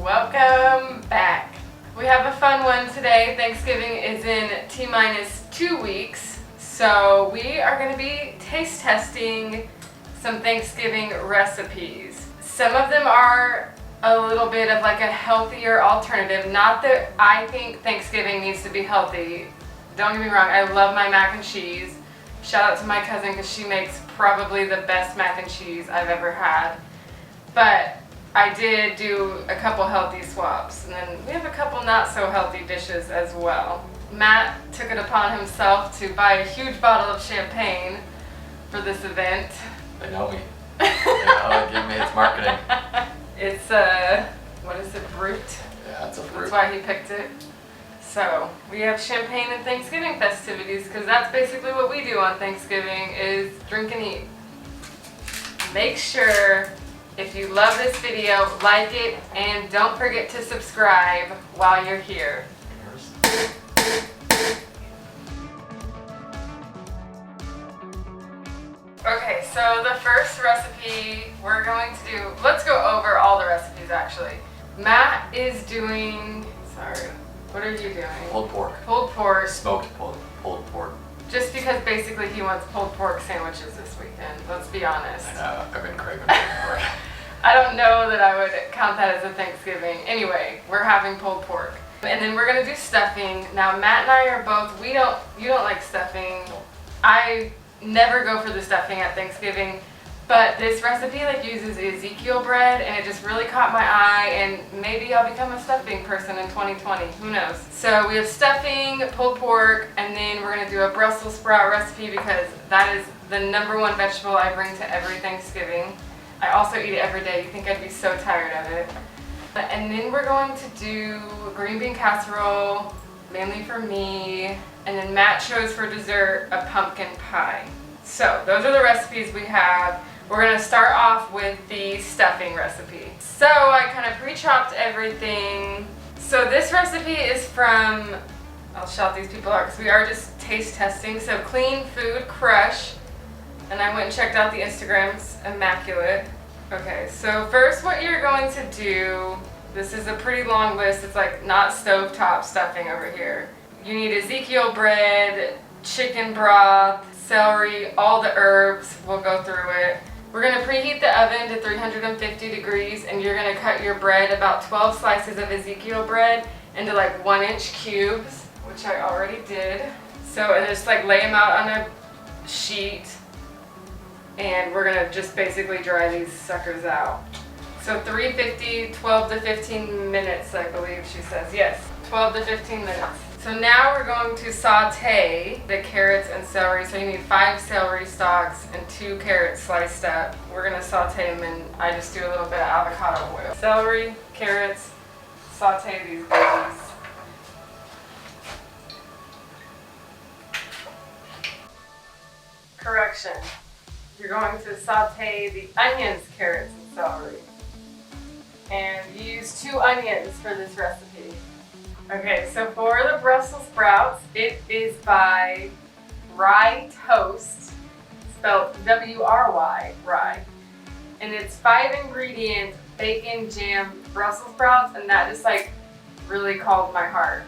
Welcome back. We have a fun one today. Thanksgiving is in T-minus 2 weeks, so we are going to be taste testing some Thanksgiving recipes. Some of them are a little bit of like a healthier alternative. Not that I think Thanksgiving needs to be healthy. Don't get me wrong, I love my mac and cheese. Shout out to my cousin because she makes probably the best mac and cheese I've ever had. But I did do a couple healthy swaps, and then we have a couple not so healthy dishes as well. Matt took it upon himself to buy a huge bottle of champagne for this event. They know me. They know how to give me its marketing. It's what is it, Brut? Yeah, it's a Brut. That's why he picked it. So we have champagne and Thanksgiving festivities because that's basically what we do on Thanksgiving is drink and eat. Make sure if you love this video, like it, and don't forget to subscribe while you're here. Okay, so the first recipe we're going to do, let's go over all the recipes actually. Matt is doing, sorry, what are you doing? Pulled pork. Pulled pork. Smoked pulled pork. Just because basically he wants pulled pork sandwiches this weekend, let's be honest. I know, I've been craving pulled pork. I don't know that I would count that as a Thanksgiving. Anyway, we're having pulled pork. And then we're gonna do stuffing. Now Matt and I are both, you don't like stuffing. I never go for the stuffing at Thanksgiving, but this recipe like uses Ezekiel bread and it just really caught my eye, and maybe I'll become a stuffing person in 2020, who knows. So we have stuffing, pulled pork, and then we're gonna do a Brussels sprout recipe because that is the #1 vegetable I bring to every Thanksgiving. I also eat it every day. You think I'd be so tired of it. And then we're going to do green bean casserole, mainly for me. And then Matt chose for dessert a pumpkin pie. So those are the recipes we have. We're gonna start off with the stuffing recipe. So I kind of pre-chopped everything. So this recipe is from, I'll shout these people out because we are just taste testing. So Clean Food Crush. And I went and checked out the Instagrams, immaculate. Okay, so first what you're going to do, this is a pretty long list, it's like not stovetop stuffing over here. You need Ezekiel bread, chicken broth, celery, all the herbs, we'll go through it. We're gonna preheat the oven to 350 degrees and you're gonna cut your bread, about 12 slices of Ezekiel bread, into like 1-inch cubes, which I already did. So, and just like lay them out on a sheet. And we're gonna just basically dry these suckers out. So 350, 12 to 15 minutes, I believe she says. Yes, 12 to 15 minutes. So now we're going to saute the carrots and celery. So you need 5 celery stalks and 2 carrots sliced up. We're gonna saute them, and I just do a little bit of avocado oil. Celery, carrots, saute these babies. Correction. You're going to saute the onions, carrots, and celery. And use 2 onions for this recipe. Okay, so for the Brussels sprouts, it is by Rye Toast, spelled W-R-Y, rye. And it's 5 ingredient bacon jam Brussels sprouts, and that just like really called my heart.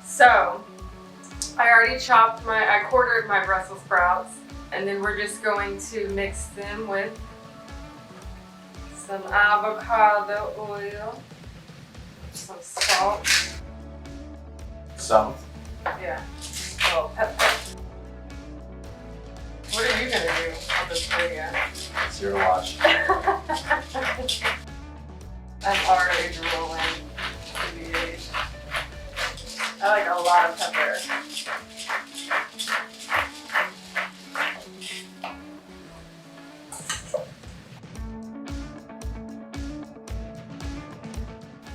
So, I already I quartered my Brussels sprouts. And then we're just going to mix them with some avocado oil, some salt. Some? Yeah. Oh, pepper. What are you gonna do on this video? It's your watch. I'm already drooling. TBH. I like a lot of pepper.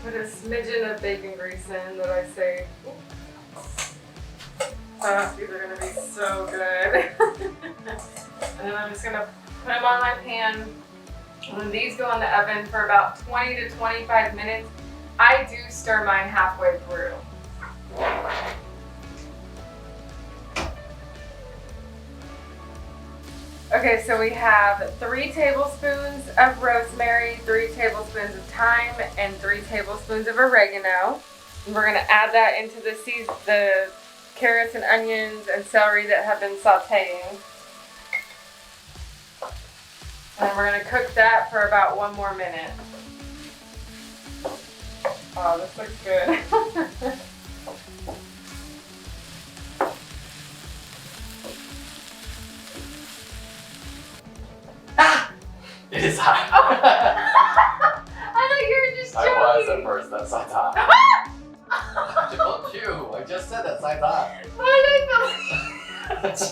Put a smidgen of bacon grease in that I saved. These are gonna be so good. And then I'm just gonna put them on my pan. And then these go in the oven for about 20 to 25 minutes. I do stir mine halfway through. Okay, so we have 3 tablespoons of rosemary, 3 tablespoons of thyme, and 3 tablespoons of oregano. And we're gonna add that into the carrots and onions and celery that have been sauteing. And we're gonna cook that for about 1 more minute. Oh, this looks good. It is hot. I thought you were just joking. I was at first. That side's hot. Don't you? I just said that side's hot. Why did I feel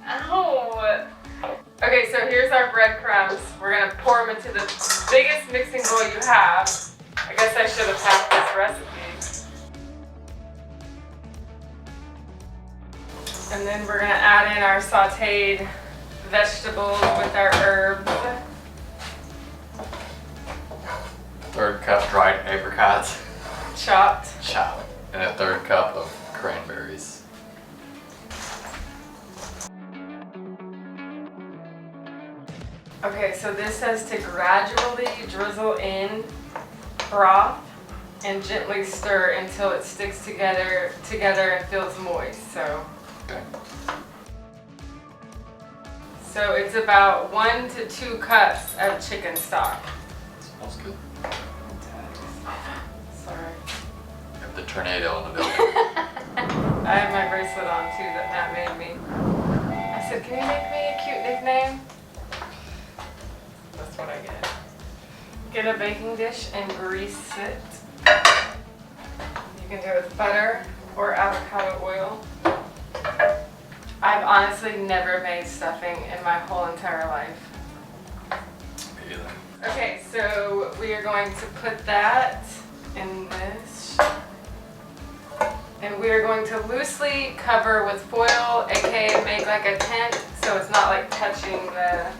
Ow. Okay, so here's our breadcrumbs. We're gonna pour them into the biggest mixing bowl you have. I guess I should have packed this recipe. And then we're gonna add in our sauteed vegetables with our herbs. 1/3 cup dried apricots, Chopped. chopped, and 1/3 cup of cranberries. Okay, so this says to gradually drizzle in broth and gently stir until it sticks together and feels moist. Okay. So it's about 1 to 2 cups of chicken stock. Smells good. Sorry. We have the tornado in the building. I have my bracelet on too that Matt made me. I said, can you make me a cute nickname? That's what I get. Get a baking dish and grease it. You can do it with butter or avocado oil. I've honestly never made stuffing in my whole entire life. Me either. Okay, so we are going to put that in this. And we are going to loosely cover with foil, aka make like a tent so it's not like touching the...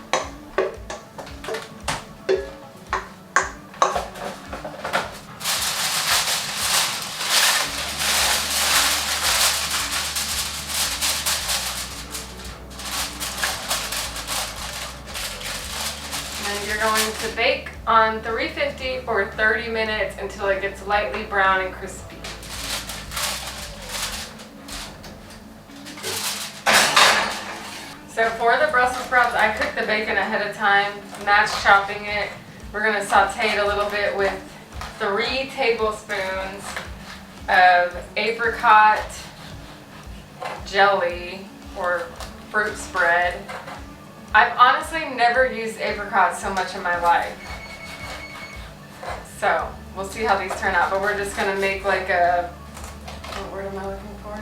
And you're going to bake on 350 for 30 minutes until it gets lightly brown and crispy. So for the Brussels sprouts, I cooked the bacon ahead of time. Matt's chopping it. We're gonna saute it a little bit with 3 tablespoons of apricot jelly or fruit spread. I've honestly never used apricots so much in my life. So we'll see how these turn out, but we're just gonna make like a, what word am I looking for?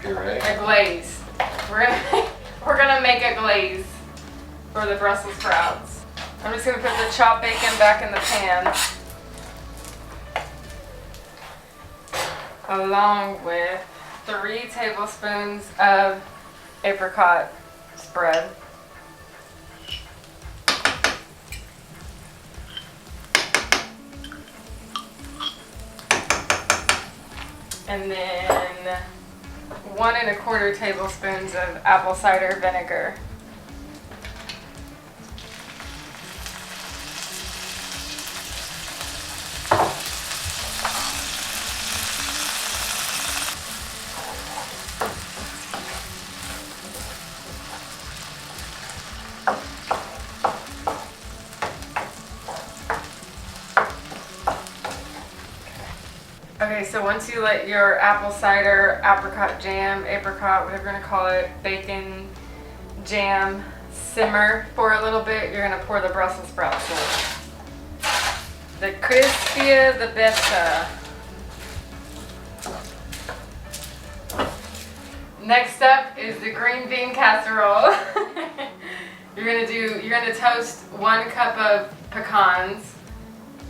Puree. A glaze. We're gonna make a glaze for the Brussels sprouts. I'm just gonna put the chopped bacon back in the pan, along with 3 tablespoons of apricot spread. And then 1 1/4 tablespoons of apple cider vinegar. Okay, so once you let your apple cider, apricot jam, apricot, whatever you're gonna call it, bacon jam simmer for a little bit, you're gonna pour the Brussels sprouts in. The crispier, the better. Next up is the green bean casserole. You're gonna toast 1 cup of pecans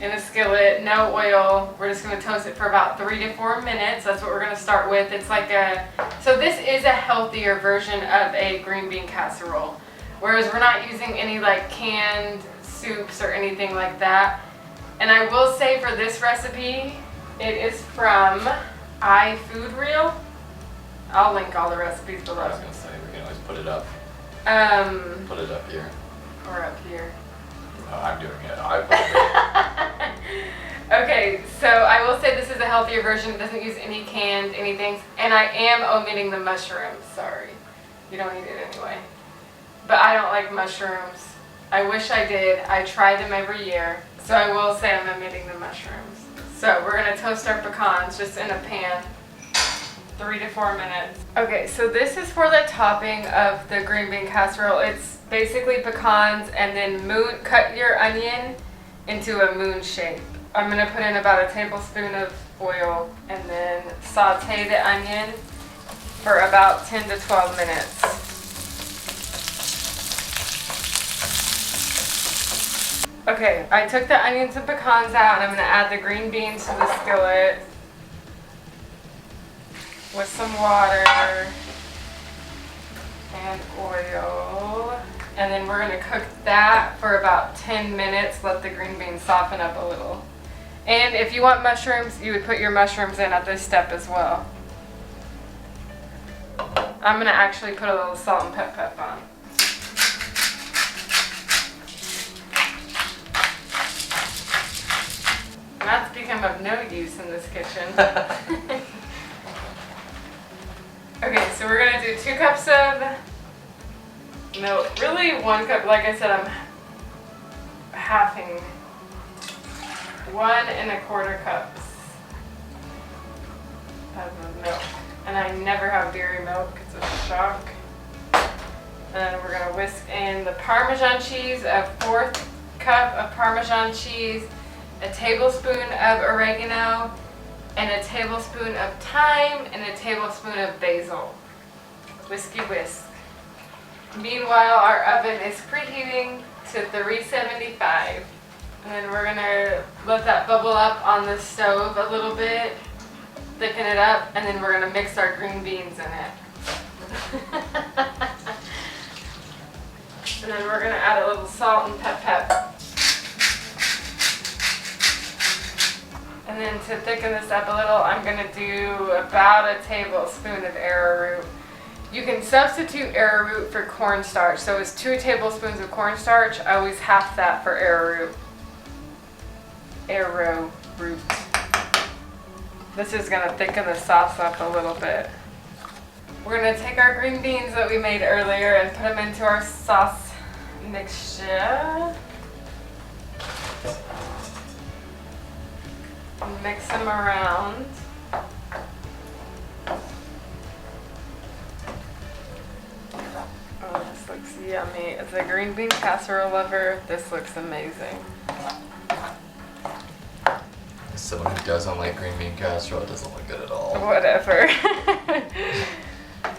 in a skillet, no oil. We're just gonna toast it for about 3 to 4 minutes. That's what we're gonna start with. It's like so this is a healthier version of a green bean casserole. Whereas we're not using any like canned soups or anything like that. And I will say for this recipe, it is from iFoodReal. I'll link all the recipes I below. was gonna say we can always put it up. Put it up here. Or up here. No, I'm doing it. I put it. Okay, so I will say this is a healthier version. It doesn't use any canned anything, and I am omitting the mushrooms. Sorry, you don't need it anyway. But I don't like mushrooms. I wish I did. I try them every year, so I will say I'm omitting the mushrooms. So we're gonna toast our pecans just in a pan, 3 to 4 minutes. Okay, so this is for the topping of the green bean casserole. It's basically pecans and then cut your onion into a moon shape. I'm gonna put in about a tablespoon of oil and then saute the onion for about 10 to 12 minutes. Okay, I took the onions and pecans out and I'm gonna add the green beans to the skillet with some water and oil. And then we're gonna cook that for about 10 minutes, let the green beans soften up a little. And if you want mushrooms, you would put your mushrooms in at this step as well. I'm gonna actually put a little salt and pep on. And that's become of no use in this kitchen. Okay, so we're gonna do 2 cups of milk. Really 1 cup, like I said, I'm halving 1 1/4 cups of milk. And I never have dairy milk, it's a shock. And then we're gonna whisk in the Parmesan cheese, a 1/4 cup of Parmesan cheese, a tablespoon of oregano, and a tablespoon of thyme, and a tablespoon of basil. Whiskey whisk. Meanwhile, our oven is preheating to 375. And then we're gonna let that bubble up on the stove a little bit, thicken it up, and then we're gonna mix our green beans in it. And then we're gonna add a little salt and pep. And then to thicken this up a little, I'm gonna do about a tablespoon of arrowroot. You can substitute arrowroot for cornstarch. So it's 2 tablespoons of cornstarch. I always half that for arrowroot. Arrowroot. This is gonna thicken the sauce up a little bit. We're gonna take our green beans that we made earlier and put them into our sauce mixture. Mix them around. Oh, this looks yummy. As a green bean casserole lover, this looks amazing. As someone who doesn't like green bean casserole, it doesn't look good at all. Whatever.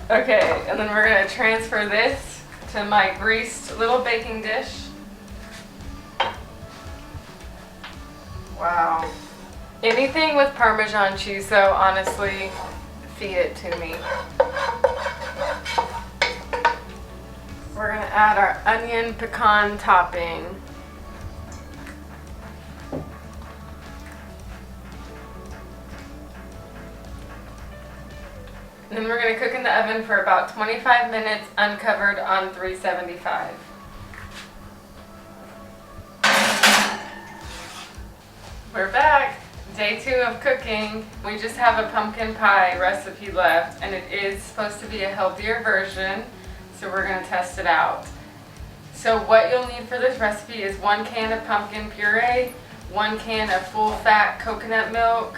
Okay, and then we're gonna transfer this to my greased little baking dish. Wow. Anything with Parmesan cheese, though, honestly, feed it to me. We're gonna add our onion pecan topping. And then we're gonna cook in the oven for about 25 minutes, uncovered on 375. We're back. Day 2 of cooking. We just have a pumpkin pie recipe left, and it is supposed to be a healthier version, so we're gonna test it out. So what you'll need for this recipe is 1 can of pumpkin puree, 1 can of full-fat coconut milk,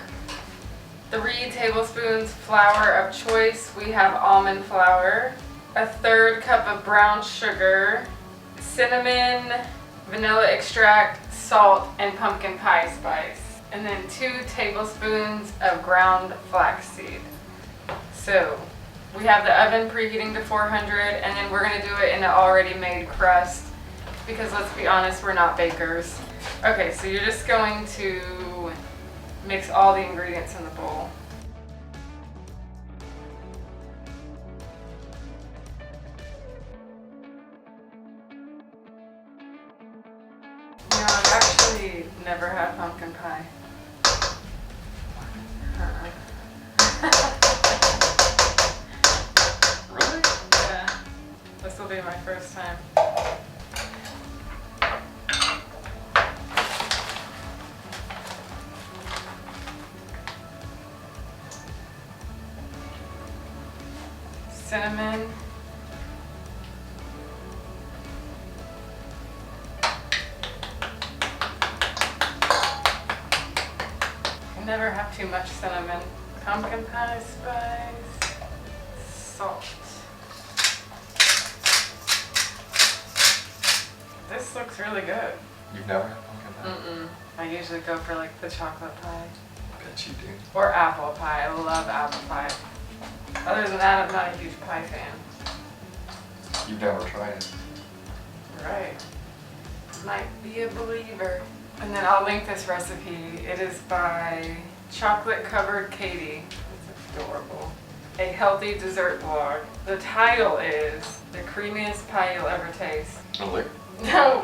3 tablespoons flour of choice. We have almond flour, a 1/3 cup of brown sugar, cinnamon, vanilla extract, salt, and pumpkin pie spice. And then 2 tablespoons of ground flaxseed. So we have the oven preheating to 400, and then we're gonna do it in an already made crust because let's be honest, we're not bakers. Okay, so you're just going to mix all the ingredients in the bowl. No, I've actually never had pumpkin pie. will be my first time. Cinnamon. I never have too much cinnamon. Pumpkin pie spice. Salt. This looks really good. You've never had pumpkin pie? Mm-mm. I usually go for like the chocolate pie. Bet you do. Or apple pie. I love apple pie. Other than that, I'm not a huge pie fan. You've never tried it. Right. Might be a believer. And then I'll link this recipe. It is by Chocolate Covered Katie. It's adorable. A healthy dessert blog. The title is The Creamiest Pie You'll Ever Taste. Really? No.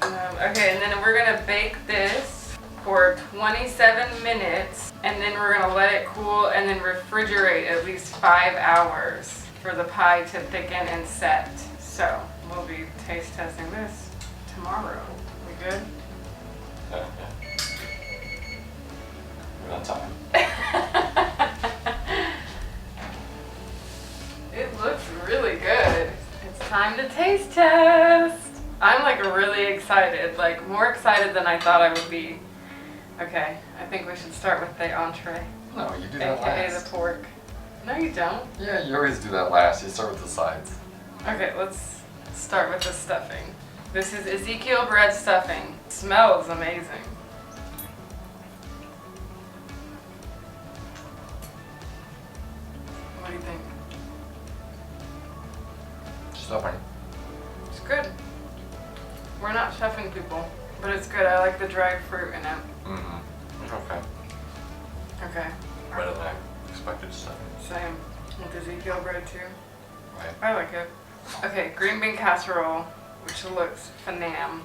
Okay, and then we're gonna bake this for 27 minutes, and then we're gonna let it cool and then refrigerate at least 5 hours for the pie to thicken and set. So we'll be taste testing this tomorrow. We good? Yeah. We're on time. It looks really good. It's time to taste test. I'm like really excited, like more excited than I thought I would be. Okay, I think we should start with the entree, No, you do that aka last. the pork. No, you don't. Yeah, you always do that last. You start with the sides. Okay, let's start with the stuffing. This is Ezekiel bread stuffing. Smells amazing. What do you think? Stuffing. It's good. We're not chefing people, but it's good. I like the dried fruit in it. Mm-hmm. Okay. Okay, Better than I expected stuffing. same. With Ezekiel bread too. Right. I like it. Okay, green bean casserole, which looks phenom.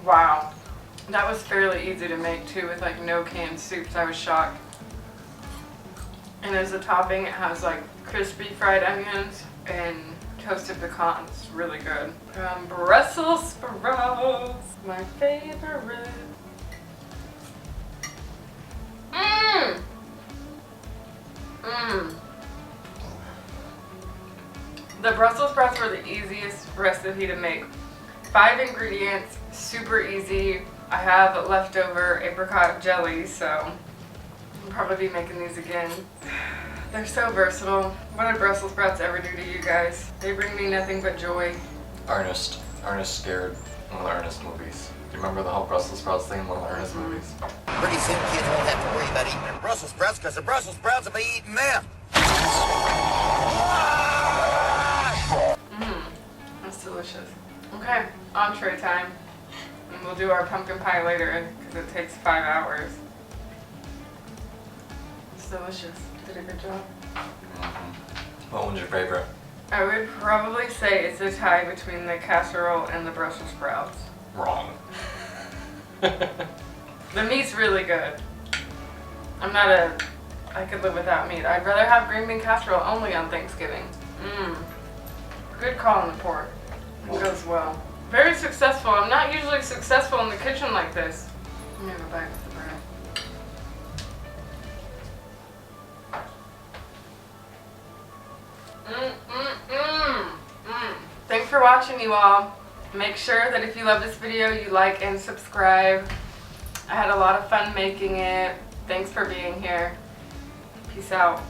Wow. That was fairly easy to make too with like no canned soups. I was shocked. And as a topping, it has like crispy fried onions and toasted pecans. Really good. Brussels sprouts, my favorite. Mmm. Mmm. The Brussels sprouts were the easiest recipe to make. 5 ingredients, super easy. I have leftover apricot jelly, so I'll probably be making these again. They're so versatile. What did Brussels sprouts ever do to you guys? They bring me nothing but joy. Ernest. Ernest Scared. One of the Ernest movies. Do you remember the whole Brussels sprouts thing in one of the Ernest movies? Pretty soon kids won't have to worry about eating their Brussels sprouts because the Brussels sprouts will be eating them. That's delicious. Okay, entree time. And we'll do our pumpkin pie later because it takes 5 hours. It's delicious. Did a good job. Mm-hmm. What one's your favorite? I would probably say it's a tie between the casserole and the Brussels sprouts. Wrong. The meat's really good. I could live without meat. I'd rather have green bean casserole only on Thanksgiving. Good call on the pork. It goes well. Very successful. I'm not usually successful in the kitchen like this. Let me go back with the bread. Thanks for watching, you all. Make sure that if you love this video, you like and subscribe. I had a lot of fun making it. Thanks for being here. Peace out.